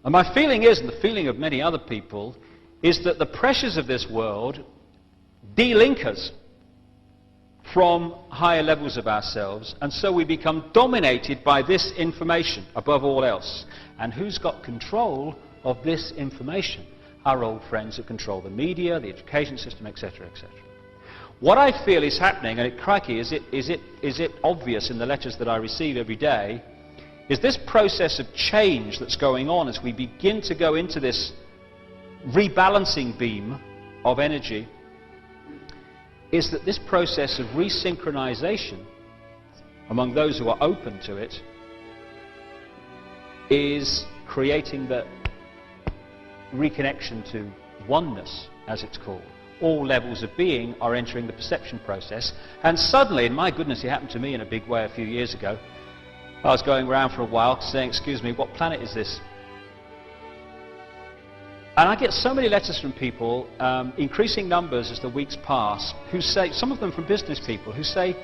And my feeling is, and the feeling of many other people, is that the pressures of this world de-link us from higher levels of ourselves, and so we become dominated by this information above all else. And who's got control of this information? Our old friends who control the media, the education system, etc., etc. What I feel is happening, and crikey, is it obvious in the letters that I receive every day, is this process of change that's going on as we begin to go into this rebalancing beam of energy, is that this process of resynchronization among those who are open to it is creating the reconnection to oneness, as it's called. All levels of being are entering the perception process, and suddenly, and my goodness, it happened to me in a big way a few years ago. I was going around for a while saying, excuse me, what planet is this? And I get so many letters from people, increasing numbers as the weeks pass, who say, some of them from business people, who say,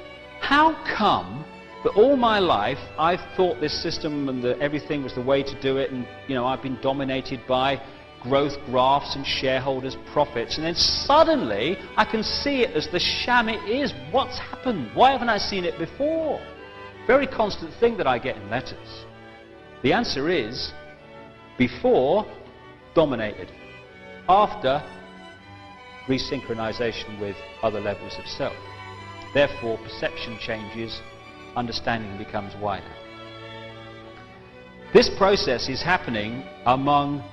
how come that all my life I've thought this system and that everything was the way to do it, and I've been dominated by growth graphs and shareholders' profits, and then suddenly I can see it as the sham it is. What's happened? Why haven't I seen it before? Very constant thing that I get in letters. The answer is, before, dominated. After, resynchronization with other levels of self. Therefore, perception changes, understanding becomes wider. This process is happening among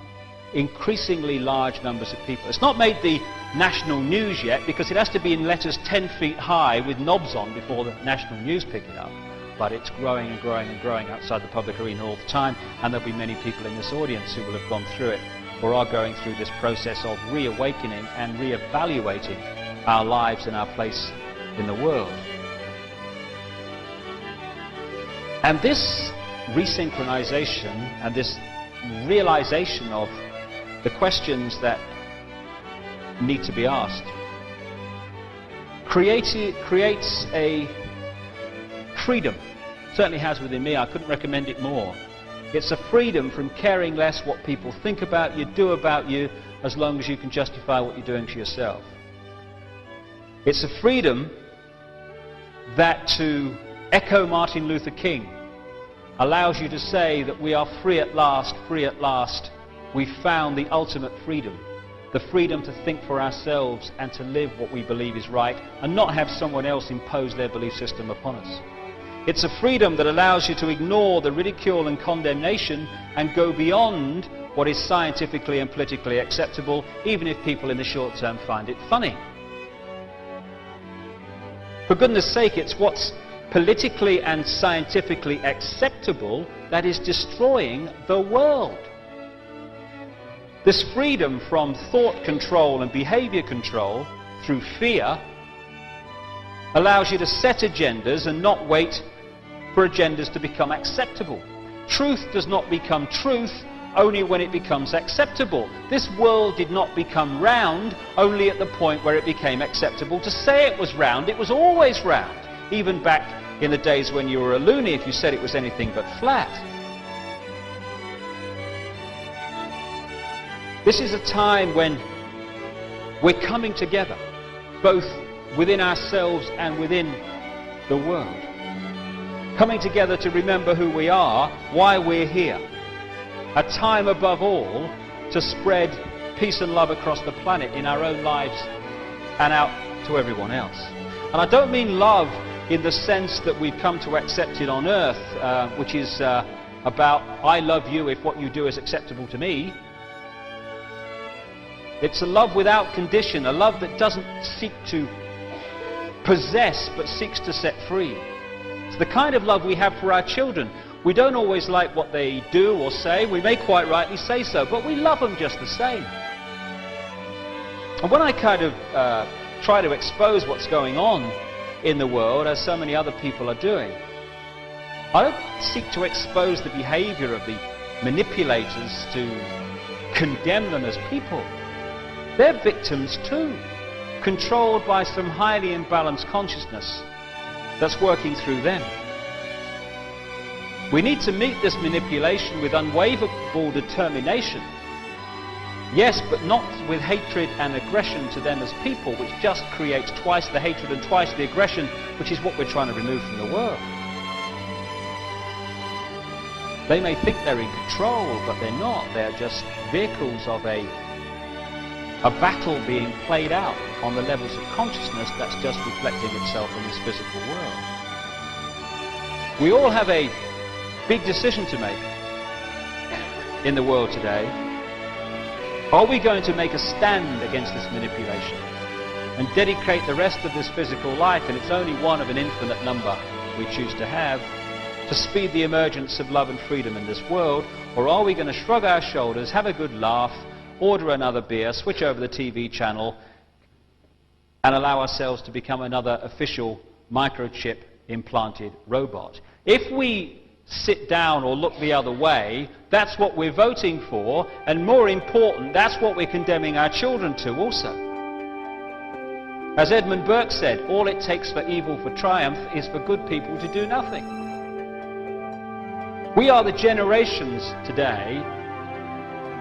increasingly large numbers of people. It's not made the national news yet, because it has to be in letters 10 feet high with knobs on before the national news pick it up. But it's growing and growing and growing outside the public arena all the time, and there'll be many people in this audience who will have gone through it or are going through this process of reawakening and re-evaluating our lives and our place in the world. And this resynchronization and this realization of the questions that need to be asked creates a freedom. Certainly has within me. I couldn't recommend it more. It's a freedom from caring less what people think about you, do about you, as long as you can justify what you're doing to yourself. It's a freedom that, to echo Martin Luther King, allows you to say that we are free at last, we've found the ultimate freedom. The freedom to think for ourselves and to live what we believe is right, and not have someone else impose their belief system upon us. It's a freedom that allows you to ignore the ridicule and condemnation and go beyond what is scientifically and politically acceptable, even if people in the short term find it funny. For goodness sake, it's what's politically and scientifically acceptable that is destroying the world. This freedom from thought control and behavior control through fear allows you to set agendas and not wait for agendas to become acceptable. Truth does not become truth only when it becomes acceptable. This world did not become round only at the point where it became acceptable to say it was round. It was always round, even back in the days when you were a loony if you said it was anything but flat. This is a time when we're coming together, both within ourselves and within the world. Coming together to remember who we are, why we're here. A time above all to spread peace and love across the planet in our own lives and out to everyone else. And I don't mean love in the sense that we've come to accept it on earth, which is about I love you if what you do is acceptable to me. It's a love without condition, a love that doesn't seek to possess but seeks to set free. It's the kind of love we have for our children. We don't always like what they do or say. We may quite rightly say so, but we love them just the same. And when I kind of try to expose what's going on in the world, as so many other people are doing, I don't seek to expose the behavior of the manipulators to condemn them as people. They're victims too, controlled by some highly imbalanced consciousness that's working through them. We need to meet this manipulation with unwavering determination. Yes, but not with hatred and aggression to them as people, which just creates twice the hatred and twice the aggression, which is what we're trying to remove from the world. They may think they're in control, but they're not. They're just vehicles of a battle being played out on the levels of consciousness that's just reflecting itself in this physical world. We all have a big decision to make in the world today. Are we going to make a stand against this manipulation and dedicate the rest of this physical life, and it's only one of an infinite number we choose to have, to speed the emergence of love and freedom in this world? Or are we going to shrug our shoulders, have a good laugh, order another beer, switch over the TV channel, and allow ourselves to become another official microchip implanted robot? If we sit down or look the other way, that's what we're voting for, and more important, that's what we're condemning our children to also. As Edmund Burke said, all it takes for evil for triumph is for good people to do nothing. We are the generations today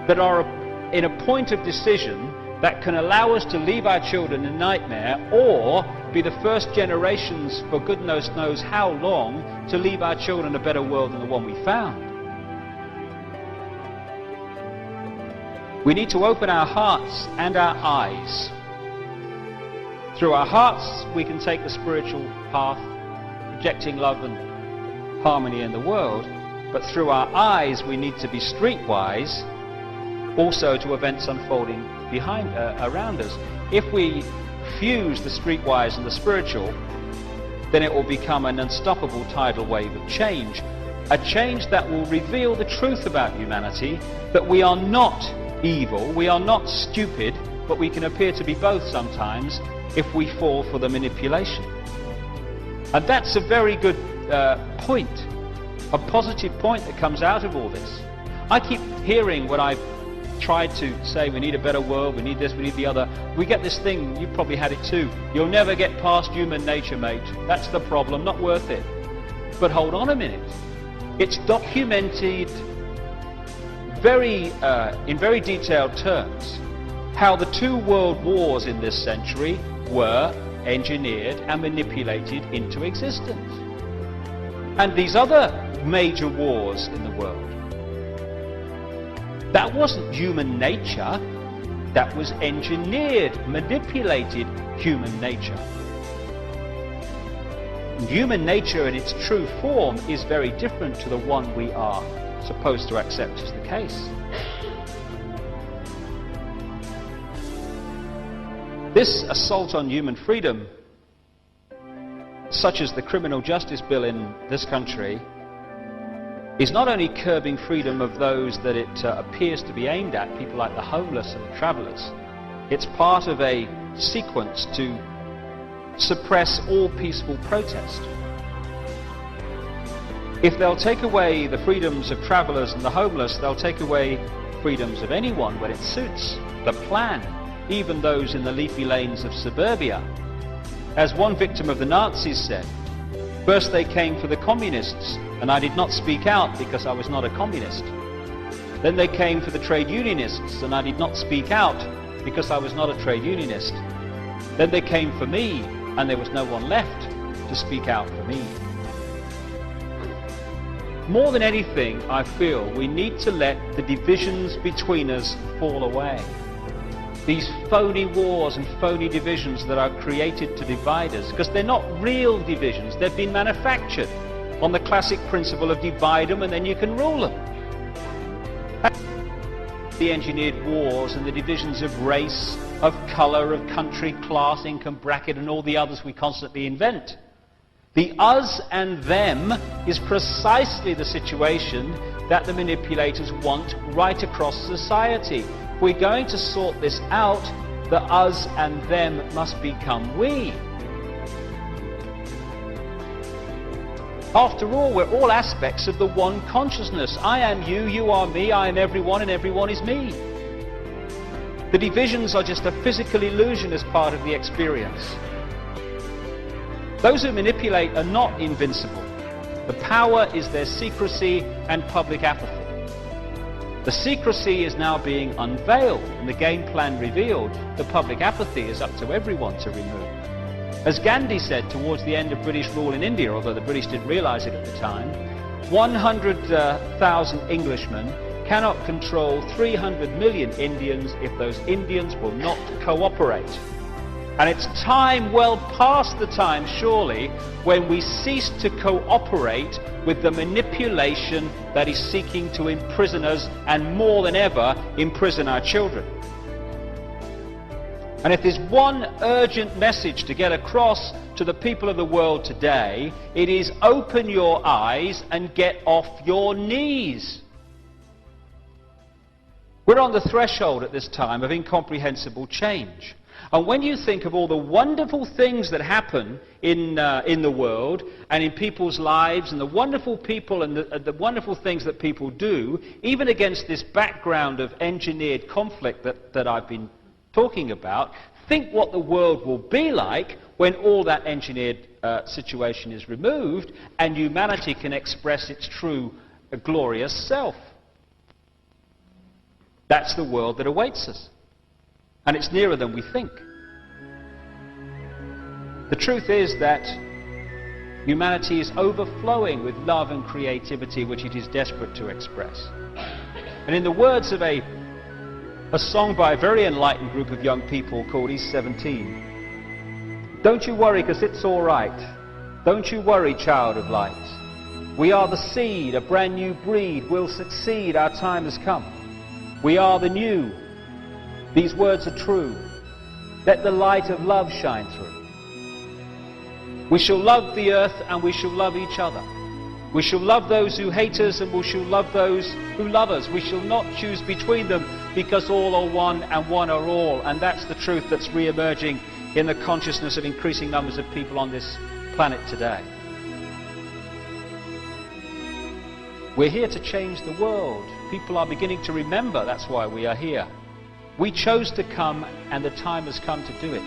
that are in a point of decision that can allow us to leave our children in nightmare, or be the first generations for goodness knows how long to leave our children a better world than the one we found. We need to open our hearts and our eyes. Through our hearts we can take the spiritual path, projecting love and harmony in the world, but through our eyes we need to be streetwise also to events unfolding around us. If we fuse the streetwise and the spiritual, then it will become an unstoppable tidal wave of change, a change that will reveal the truth about humanity, that we are not evil, we are not stupid, but we can appear to be both sometimes if we fall for the manipulation. And that's a very good point, a positive point that comes out of all this. I keep hearing when I've tried to say we need a better world, we need this, we need the other, we get this thing, you've probably had it too, you'll never get past human nature, mate, that's the problem, not worth it. But hold on a minute, it's documented in very detailed terms how the two world wars in this century were engineered and manipulated into existence. And these other major wars in the world, that wasn't human nature, that was engineered, manipulated human nature. Human nature in its true form is very different to the one we are supposed to accept as the case. This assault on human freedom, such as the criminal justice bill in this country, is not only curbing freedom of those that it appears to be aimed at, people like the homeless and the travellers. It's part of a sequence to suppress all peaceful protest. If they'll take away the freedoms of travellers and the homeless, they'll take away freedoms of anyone when it suits the plan, even those in the leafy lanes of suburbia. As one victim of the Nazis said, first they came for the communists, and I did not speak out because I was not a communist. Then they came for the trade unionists, and I did not speak out because I was not a trade unionist. Then they came for me, and there was no one left to speak out for me. More than anything, I feel we need to let the divisions between us fall away. These phony wars and phony divisions that are created to divide us, because they're not real divisions, they've been manufactured on the classic principle of divide them and then you can rule them. The engineered wars and the divisions of race, of colour, of country, class, income bracket, and all the others we constantly invent. The us and them is precisely the situation that the manipulators want right across society. If we're going to sort this out, the us and them must become we. After all, we're all aspects of the one consciousness. I am you, you are me, I am everyone, and everyone is me. The divisions are just a physical illusion as part of the experience. Those who manipulate are not invincible. The power is their secrecy and public apathy. The secrecy is now being unveiled and the game plan revealed. The public apathy is up to everyone to remove. As Gandhi said towards the end of British rule in India, although the British didn't realize it at the time, 100,000 Englishmen cannot control 300 million Indians if those Indians will not cooperate. And it's time, well past the time surely, when we cease to cooperate with the manipulation that is seeking to imprison us and more than ever imprison our children. And if there's one urgent message to get across to the people of the world today, it is open your eyes and get off your knees. We're on the threshold at this time of incomprehensible change. And when you think of all the wonderful things that happen in the world and in people's lives and the wonderful people and the wonderful things that people do, even against this background of engineered conflict that I've been talking about, think what the world will be like when all that engineered situation is removed and humanity can express its true glorious self. That's the world that awaits us. And it's nearer than we think. The truth is that humanity is overflowing with love and creativity which it is desperate to express. And in the words of a song by a very enlightened group of young people called East 17, don't you worry because it's all right. Don't you worry, child of light. We are the seed, a brand new breed, will succeed, our time has come. We are the new. These words are true. Let the light of love shine through. We shall love the earth and we shall love each other. We shall love those who hate us and we shall love those who love us. We shall not choose between them because all are one and one are all. And that's the truth that's re-emerging in the consciousness of increasing numbers of people on this planet today. We're here to change the world. People are beginning to remember that's why we are here. We chose to come and the time has come to do it.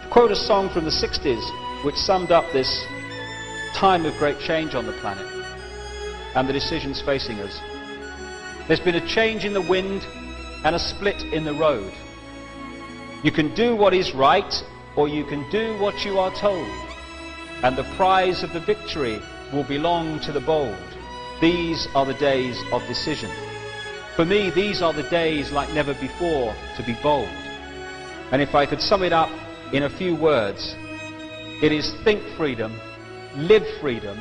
To quote a song from the 60s which summed up this time of great change on the planet and the decisions facing us. There's been a change in the wind and a split in the road. You can do what is right or you can do what you are told, and the prize of the victory will belong to the bold. These are the days of decision. For me, these are the days like never before to be bold. And if I could sum it up in a few words, it is think freedom, live freedom,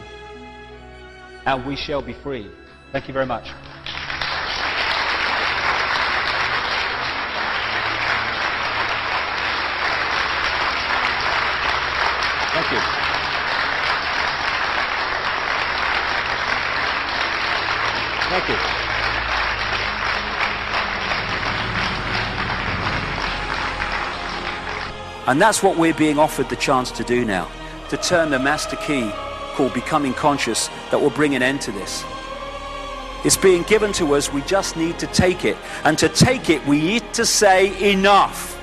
and we shall be free. Thank you very much. Thank you. Thank you. And that's what we're being offered the chance to do now, to turn the master key called Becoming Conscious that will bring an end to this. It's being given to us, we just need to take it. And to take it, we need to say enough.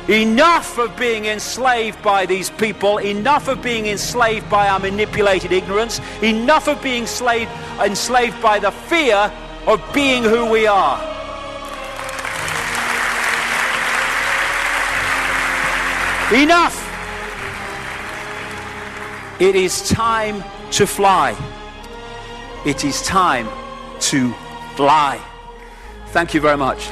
Enough of being enslaved by these people, enough of being enslaved by our manipulated ignorance, enough of being enslaved by the fear of being who we are. Enough! It is time to fly. It is time to fly. Thank you very much.